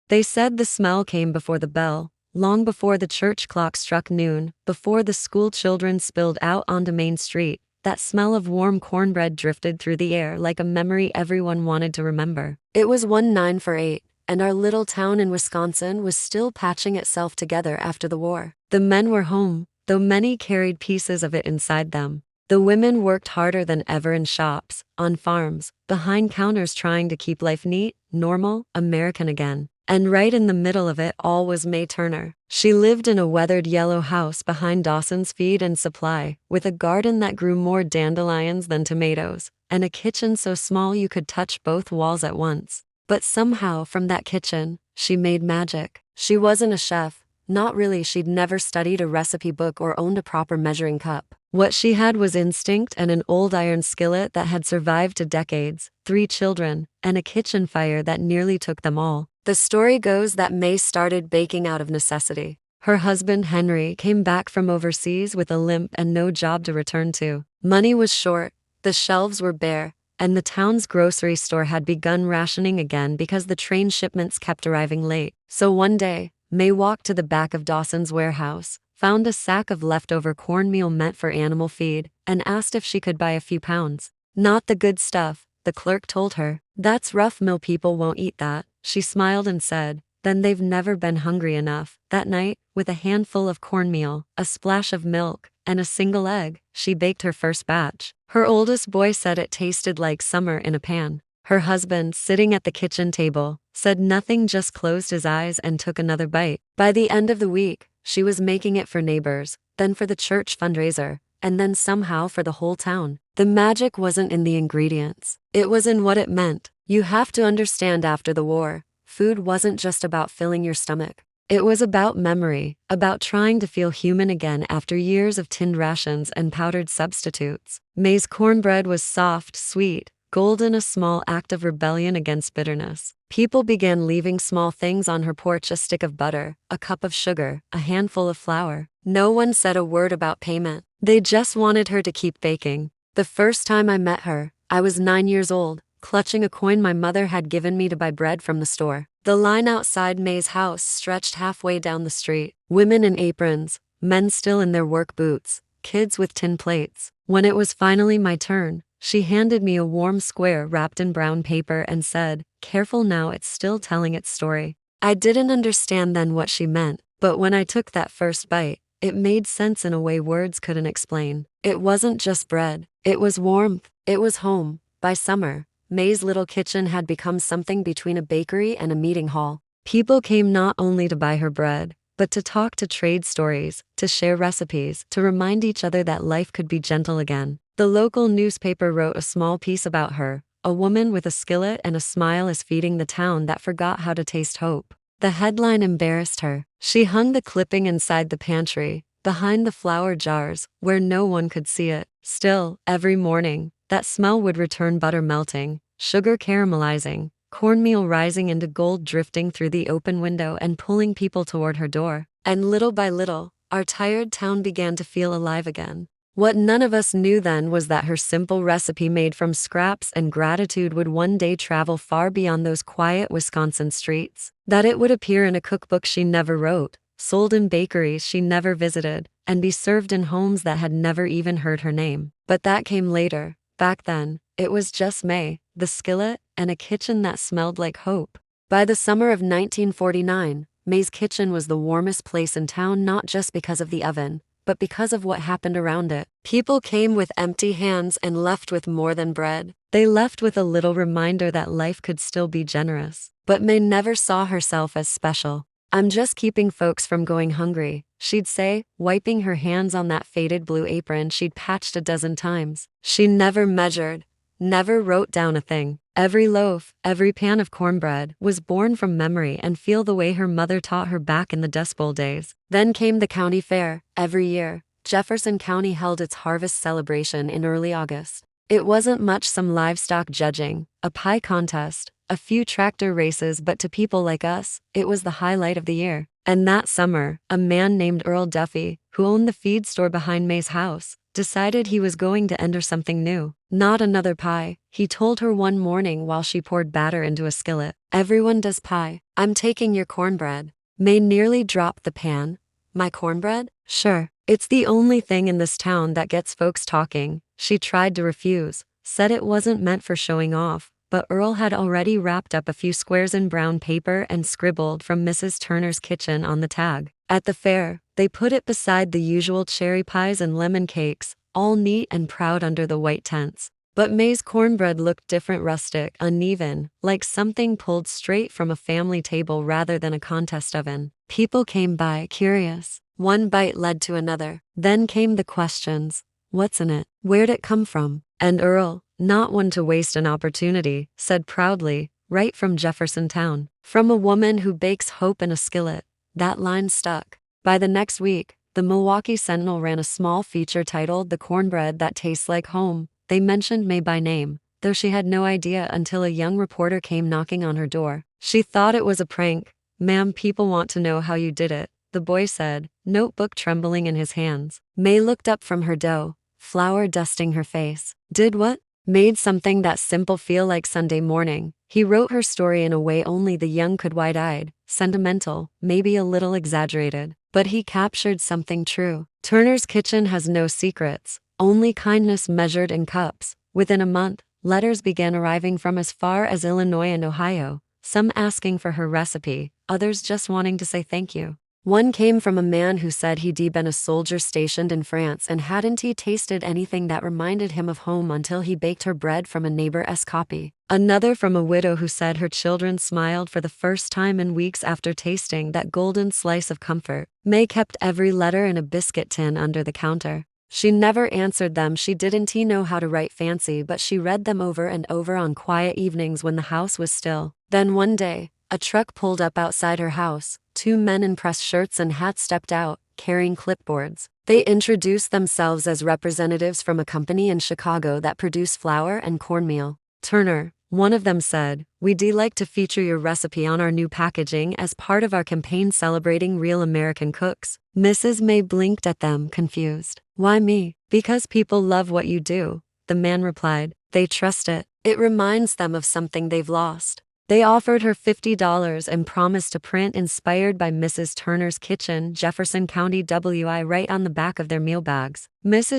They said the smell came before the bell, long before the church clock struck noon, before the school children spilled out onto Main Street. That smell of warm cornbread drifted through the air like a memory everyone wanted to remember. It was 8:19, and our little town in Wisconsin was still patching itself together after the war. The men were home, though many carried pieces of it inside them. The women worked harder than ever in shops, on farms, behind counters trying to keep life neat, normal, American again. And right in the middle of it all was May Turner. She lived in a weathered yellow house behind Dawson's Feed and Supply, with a garden that grew more dandelions than tomatoes, and a kitchen so small you could touch both walls at once. But somehow, from that kitchen, she made magic. She wasn't a chef. Not really. She'd never studied a recipe book or owned a proper measuring cup. What she had was instinct and an old iron skillet that had survived to decades, 3 children, and a kitchen fire that nearly took them all. The story goes that May started baking out of necessity. Her husband Henry came back from overseas with a limp and no job to return to. Money was short, the shelves were bare, and the town's grocery store had begun rationing again because the train shipments kept arriving late. So one day, May walked to the back of Dawson's warehouse, found a sack of leftover cornmeal meant for animal feed, and asked if she could buy a few pounds. Not the good stuff, the clerk told her. That's rough, mill people won't eat that. She smiled and said, then they've never been hungry enough. That night, with a handful of cornmeal, a splash of milk, and a single egg, she baked her first batch. Her oldest boy said it tasted like summer in a pan. Her husband, sitting at the kitchen table, said nothing, just closed his eyes and took another bite. By the end of the week, she was making it for neighbors, then for the church fundraiser, and then somehow for the whole town. The magic wasn't in the ingredients. It was in what it meant. You have to understand, after the war, food wasn't just about filling your stomach. It was about memory, about trying to feel human again after years of tinned rations and powdered substitutes. May's cornbread was soft, sweet, golden, a small act of rebellion against bitterness. People began leaving small things on her porch: a stick of butter, a cup of sugar, a handful of flour. No one said a word about payment. They just wanted her to keep baking. The first time I met her, I was 9 years old, clutching a coin my mother had given me to buy bread from the store. The line outside May's house stretched halfway down the street. Women in aprons, men still in their work boots, kids with tin plates. When it was finally my turn, she handed me a warm square wrapped in brown paper and said, "Careful now, it's still telling its story." I didn't understand then what she meant, but when I took that first bite, it made sense in a way words couldn't explain. It wasn't just bread. It was warmth. It was home. By summer, May's little kitchen had become something between a bakery and a meeting hall. People came not only to buy her bread, but to talk, to trade stories, to share recipes, to remind each other that life could be gentle again. The local newspaper wrote a small piece about her: a woman with a skillet and a smile is feeding the town that forgot how to taste hope. The headline embarrassed her. She hung the clipping inside the pantry, behind the flour jars, where no one could see it. Still, every morning, that smell would return: butter melting, sugar caramelizing, cornmeal rising into gold, drifting through the open window and pulling people toward her door. And little by little, our tired town began to feel alive again. What none of us knew then was that her simple recipe made from scraps and gratitude would one day travel far beyond those quiet Wisconsin streets. That it would appear in a cookbook she never wrote, sold in bakeries she never visited, and be served in homes that had never even heard her name. But that came later. Back then, it was just May, the skillet, and a kitchen that smelled like hope. By the summer of 1949, May's kitchen was the warmest place in town, not just because of the oven, but because of what happened around it. People came with empty hands and left with more than bread. They left with a little reminder that life could still be generous. But May never saw herself as special. "I'm just keeping folks from going hungry," she'd say, wiping her hands on that faded blue apron she'd patched a dozen times. She never measured, never wrote down a thing. Every loaf, every pan of cornbread was born from memory and feel, the way her mother taught her back in the Dust Bowl days. Then came the county fair. Every year, Jefferson County held its harvest celebration in early August. It wasn't much: some livestock judging, a pie contest, a few tractor races, but to people like us, it was the highlight of the year. And that summer, a man named Earl Duffy, who owned the feed store behind May's house, decided he was going to enter something new. Not another pie, he told her one morning while she poured batter into a skillet. Everyone does pie. I'm taking your cornbread. May nearly dropped the pan. My cornbread? Sure. It's the only thing in this town that gets folks talking. She tried to refuse, said it wasn't meant for showing off, but Earl had already wrapped up a few squares in brown paper and scribbled "from Mrs. Turner's kitchen" on the tag. At the fair, they put it beside the usual cherry pies and lemon cakes, all neat and proud under the white tents. But May's cornbread looked different, rustic, uneven, like something pulled straight from a family table rather than a contest oven. People came by, curious. One bite led to another. Then came the questions. What's in it? Where'd it come from? And Earl, not one to waste an opportunity, said proudly, right from Jefferson Town. From a woman who bakes hope in a skillet. That line stuck. By the next week, the Milwaukee Sentinel ran a small feature titled "The Cornbread That Tastes Like Home." They mentioned May by name, though she had no idea until a young reporter came knocking on her door. She thought it was a prank. "Ma'am, people want to know how you did it," the boy said, notebook trembling in his hands. May looked up from her dough, flour dusting her face. Did what? Made something that simple feel like Sunday morning. He wrote her story in a way only the young could, wide-eyed, sentimental, maybe a little exaggerated. But he captured something true. Turner's kitchen has no secrets, only kindness measured in cups. Within a month, letters began arriving from as far as Illinois and Ohio, some asking for her recipe, others just wanting to say thank you. One came from a man who said he'd been a soldier stationed in France and hadn't he tasted anything that reminded him of home until he baked her bread from a neighbor's copy. Another from a widow who said her children smiled for the first time in weeks after tasting that golden slice of comfort. May kept every letter in a biscuit tin under the counter. She never answered them. She didn't know how to write fancy, but she read them over and over on quiet evenings when the house was still. Then one day, a truck pulled up outside her house. 2 men in pressed shirts and hats stepped out, carrying clipboards. They introduced themselves as representatives from a company in Chicago that produced flour and cornmeal. "Turner," one of them said, "we'd like to feature your recipe on our new packaging as part of our campaign celebrating real American cooks." Mrs. May blinked at them, confused. "Why me?" "Because people love what you do," the man replied. "They trust it. It reminds them of something they've lost." They offered her $50 and promised to print "Inspired by Mrs. Turner's Kitchen, Jefferson County, WI" right on the back of their meal bags.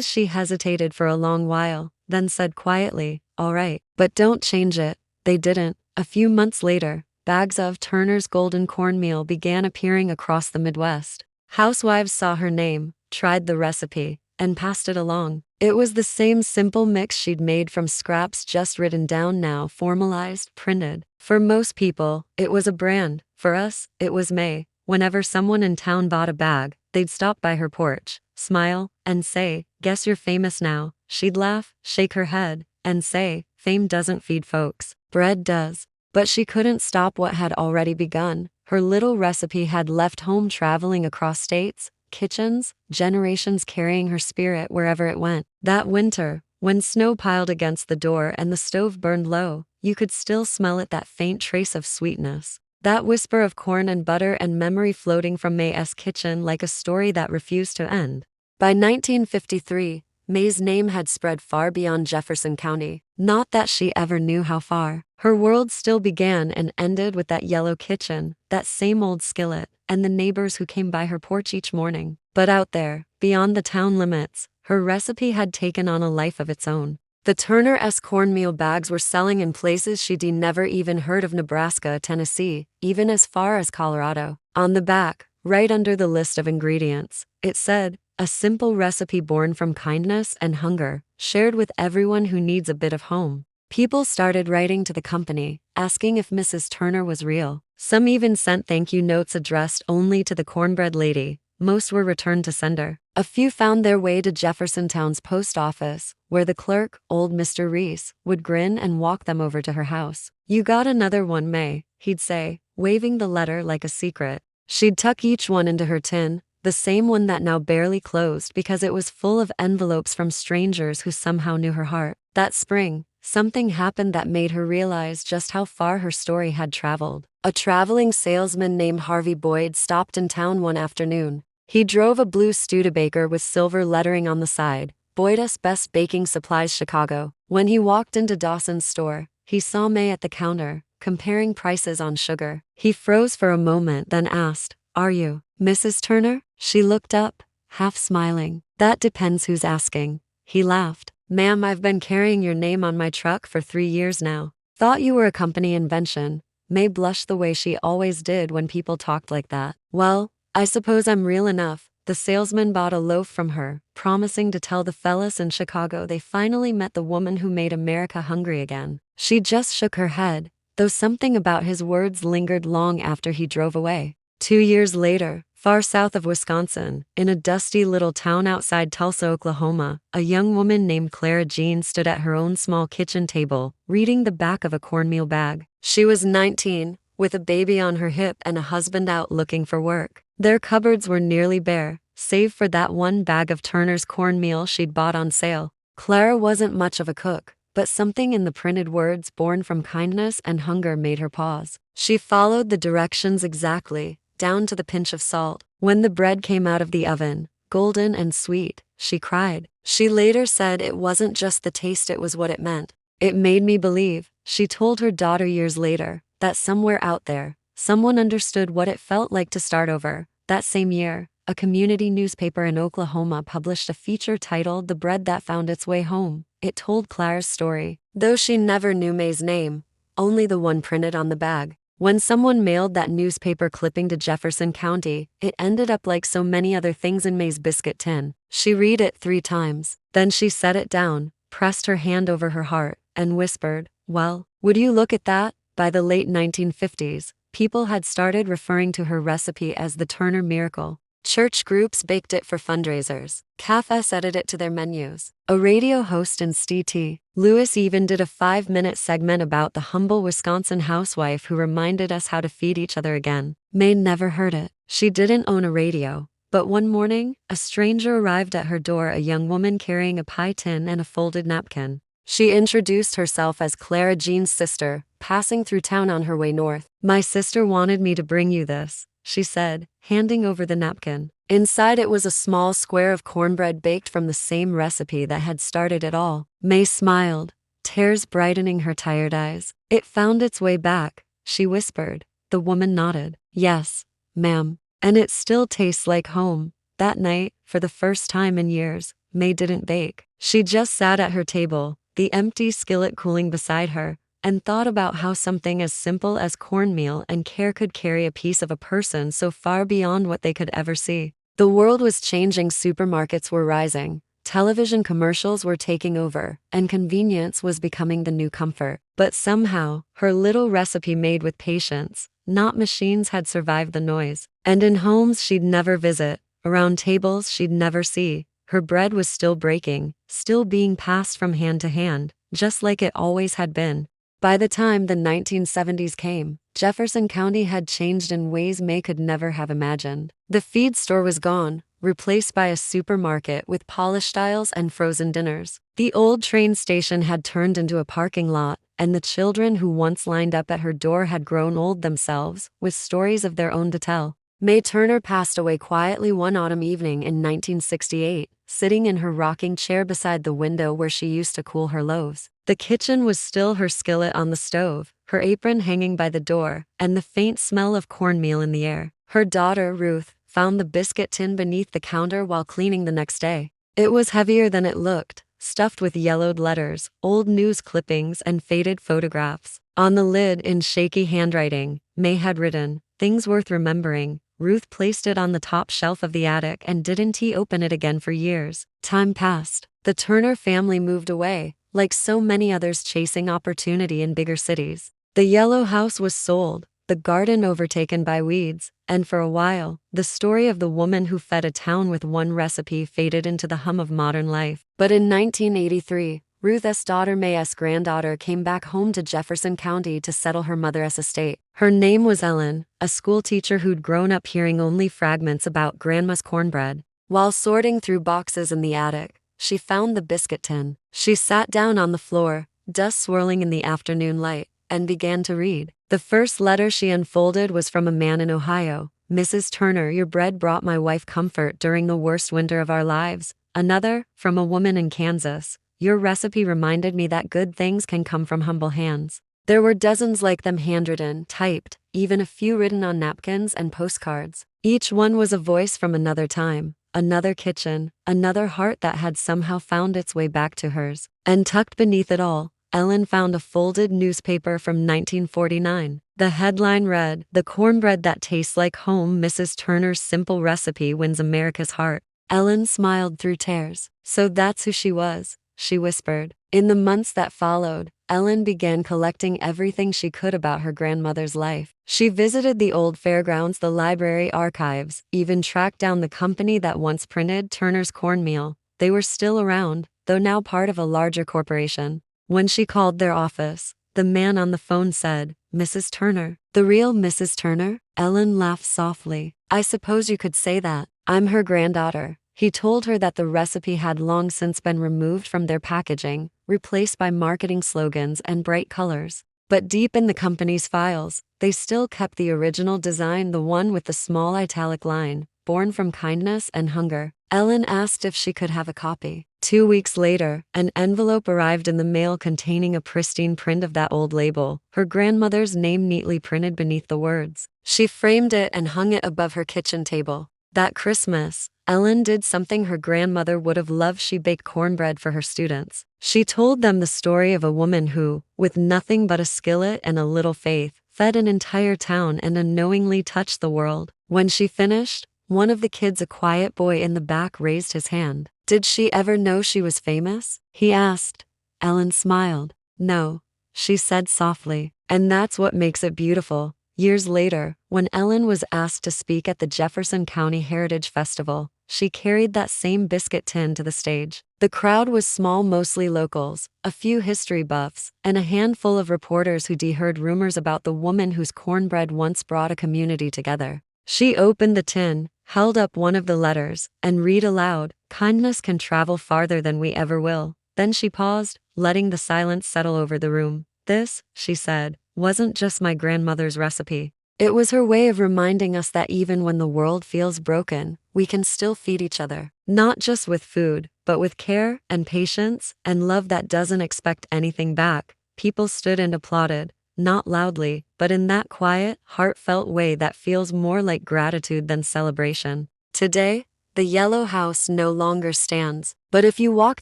She hesitated for a long while, then said quietly, "All right, but don't change it." They didn't. A few months later, bags of Turner's Golden Cornmeal began appearing across the Midwest. Housewives saw her name, tried the recipe, and passed it along. It was the same simple mix she'd made from scraps, just written down now, formalized, printed. For most people, it was a brand. For us, it was May. Whenever someone in town bought a bag, they'd stop by her porch, smile, and say, "Guess you're famous now." She'd laugh, shake her head, and say, "Fame doesn't feed folks. Bread does." But she couldn't stop what had already begun. Her little recipe had left home, traveling across states, kitchens, generations, carrying her spirit wherever it went. That winter, when snow piled against the door and the stove burned low, you could still smell it, that faint trace of sweetness. That whisper of corn and butter and memory floating from May's kitchen like a story that refused to end. By 1953, May's name had spread far beyond Jefferson County. Not that she ever knew how far. Her world still began and ended with that yellow kitchen, that same old skillet, and the neighbors who came by her porch each morning. But out there, beyond the town limits, her recipe had taken on a life of its own. The Turner's cornmeal bags were selling in places she'd never even heard of: Nebraska, Tennessee, even as far as Colorado. On the back, right under the list of ingredients, it said, "A simple recipe born from kindness and hunger, shared with everyone who needs a bit of home." People started writing to the company, asking if Mrs. Turner was real. Some even sent thank you notes addressed only to the cornbread lady. Most were returned to sender. A few found their way to Jeffersontown's post office, where the clerk, old Mr. Reese, would grin and walk them over to her house. "You got another one, May," he'd say, waving the letter like a secret. She'd tuck each one into her tin, the same one that now barely closed because it was full of envelopes from strangers who somehow knew her heart. That spring, something happened that made her realize just how far her story had traveled. A traveling salesman named Harvey Boyd stopped in town one afternoon. He drove a blue Studebaker with silver lettering on the side, Boyd's Best Baking Supplies, Chicago. When he walked into Dawson's store, he saw May at the counter, comparing prices on sugar. He froze for a moment, then asked, "Are you Mrs. Turner?" She looked up, half smiling. "That depends who's asking." He laughed. "Ma'am, I've been carrying your name on my truck for 3 years now." "Thought you were a company invention." May blushed the way she always did when people talked like that. "Well, I suppose I'm real enough." The salesman bought a loaf from her, promising to tell the fellas in Chicago they finally met the woman who made America hungry again. She just shook her head, though something about his words lingered long after he drove away. 2 years later, far south of Wisconsin, in a dusty little town outside Tulsa, Oklahoma, a young woman named Clara Jean stood at her own small kitchen table, reading the back of a cornmeal bag. She was 19, with a baby on her hip and a husband out looking for work. Their cupboards were nearly bare, save for that one bag of Turner's cornmeal she'd bought on sale. Clara wasn't much of a cook, but something in the printed words born from kindness and hunger made her pause. She followed the directions exactly, down to the pinch of salt. When the bread came out of the oven, golden and sweet, she cried. She later said it wasn't just the taste, it was what it meant. "It made me believe," she told her daughter years later, "that somewhere out there, someone understood what it felt like to start over." That same year, a community newspaper in Oklahoma published a feature titled "The Bread That Found Its Way Home." It told Clara's story, though she never knew May's name, only the one printed on the bag. When someone mailed that newspaper clipping to Jefferson County, it ended up like so many other things in May's biscuit tin. She read it 3 times. Then she set it down, pressed her hand over her heart, and whispered, "Well, would you look at that?" By the late 1950s, people had started referring to her recipe as the Turner Miracle. Church groups baked it for fundraisers. Cafes added it to their menus. A radio host in St. Louis even did a 5-minute segment about the humble Wisconsin housewife who reminded us how to feed each other again. May never heard it. She didn't own a radio. But one morning, a stranger arrived at her door, a young woman carrying a pie tin and a folded napkin. She introduced herself as Clara Jean's sister, passing through town on her way north. "My sister wanted me to bring you this," she said, handing over the napkin. Inside it was a small square of cornbread baked from the same recipe that had started it all. May smiled, tears brightening her tired eyes. "It found its way back," she whispered. The woman nodded. "Yes, ma'am. And it still tastes like home." That night, for the first time in years, May didn't bake. She just sat at her table, the empty skillet cooling beside her, and thought about how something as simple as cornmeal and care could carry a piece of a person so far beyond what they could ever see. The world was changing, supermarkets were rising, television commercials were taking over, and convenience was becoming the new comfort. But somehow, her little recipe made with patience, not machines, had survived the noise. And in homes she'd never visit, around tables she'd never see, her bread was still breaking, still being passed from hand to hand, just like it always had been. By the time the 1970s came, Jefferson County had changed in ways May could never have imagined. The feed store was gone, replaced by a supermarket with polished aisles and frozen dinners. The old train station had turned into a parking lot, and the children who once lined up at her door had grown old themselves, with stories of their own to tell. May Turner passed away quietly one autumn evening in 1968, sitting in her rocking chair beside the window where she used to cool her loaves. The kitchen was still, her skillet on the stove, her apron hanging by the door, and the faint smell of cornmeal in the air. Her daughter, Ruth, found the biscuit tin beneath the counter while cleaning the next day. It was heavier than it looked, stuffed with yellowed letters, old news clippings, and faded photographs. On the lid, in shaky handwriting, May had written, "Things worth remembering." Ruth placed it on the top shelf of the attic and didn't open it again for years. Time passed. The Turner family moved away, like so many others chasing opportunity in bigger cities. The yellow house was sold, the garden overtaken by weeds, and for a while, the story of the woman who fed a town with one recipe faded into the hum of modern life. But in 1983, Ruth's daughter, May's granddaughter, came back home to Jefferson County to settle her mother's estate. Her name was Ellen, a school teacher who'd grown up hearing only fragments about Grandma's cornbread. While sorting through boxes in the attic, she found the biscuit tin. She sat down on the floor, dust swirling in the afternoon light, and began to read. The first letter she unfolded was from a man in Ohio. "Mrs. Turner, your bread brought my wife comfort during the worst winter of our lives. Another, from a woman in Kansas. Your recipe reminded me that good things can come from humble hands. There were dozens like them handwritten, typed, even a few written on napkins and postcards. Each one was a voice from another time, another kitchen, another heart that had somehow found its way back to hers. And tucked beneath it all, Ellen found a folded newspaper from 1949. The headline read, "The cornbread that tastes like home, Mrs. Turner's simple recipe wins America's heart." Ellen smiled through tears. So that's who she was, she whispered. In the months that followed, Ellen began collecting everything she could about her grandmother's life. She visited the old fairgrounds, the library archives, even tracked down the company that once printed Turner's cornmeal. They were still around, though now part of a larger corporation. When she called their office, the man on the phone said, "Mrs. Turner." "The real Mrs. Turner?" Ellen laughed softly. "I suppose you could say that. I'm her granddaughter." He told her that the recipe had long since been removed from their packaging, replaced by marketing slogans and bright colors. But deep in the company's files, they still kept the original design, the one with the small italic line, "Born from kindness and hunger." Ellen asked if she could have a copy. 2 weeks later, an envelope arrived in the mail containing a pristine print of that old label, her grandmother's name neatly printed beneath the words. She framed it and hung it above her kitchen table. That Christmas, Ellen did something her grandmother would have loved. She baked cornbread for her students. She told them the story of a woman who, with nothing but a skillet and a little faith, fed an entire town and unknowingly touched the world. When she finished, one of the kids, a quiet boy in the back, raised his hand. "Did she ever know she was famous?" he asked. Ellen smiled. "No," she said softly. "And that's what makes it beautiful." Years later, when Ellen was asked to speak at the Jefferson County Heritage Festival, she carried that same biscuit tin to the stage. The crowd was small, mostly locals, a few history buffs, and a handful of reporters who'd heard rumors about the woman whose cornbread once brought a community together. She opened the tin, held up one of the letters, and read aloud, "Kindness can travel farther than we ever will." Then she paused, letting the silence settle over the room. "This," she said, "wasn't just my grandmother's recipe. It was her way of reminding us that even when the world feels broken, we can still feed each other. Not just with food, but with care and patience and love that doesn't expect anything back." People stood and applauded, not loudly, but in that quiet, heartfelt way that feels more like gratitude than celebration. Today, the yellow house no longer stands, but if you walk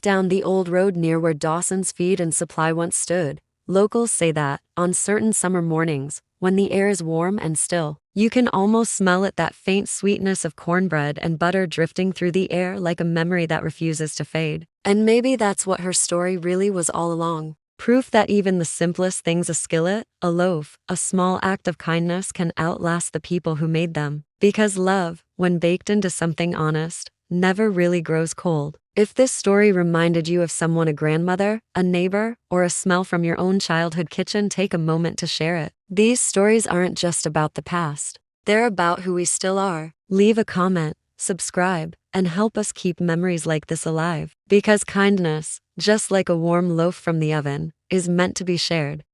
down the old road near where Dawson's Feed and Supply once stood, locals say that, on certain summer mornings, when the air is warm and still, you can almost smell it, that faint sweetness of cornbread and butter drifting through the air like a memory that refuses to fade. And maybe that's what her story really was all along. Proof that even the simplest things, a skillet, a loaf, a small act of kindness, can outlast the people who made them. Because love, when baked into something honest, never really grows cold. If this story reminded you of someone, a grandmother, a neighbor, or a smell from your own childhood kitchen, take a moment to share it. These stories aren't just about the past. They're about who we still are. Leave a comment, subscribe, and help us keep memories like this alive. Because kindness, just like a warm loaf from the oven, is meant to be shared.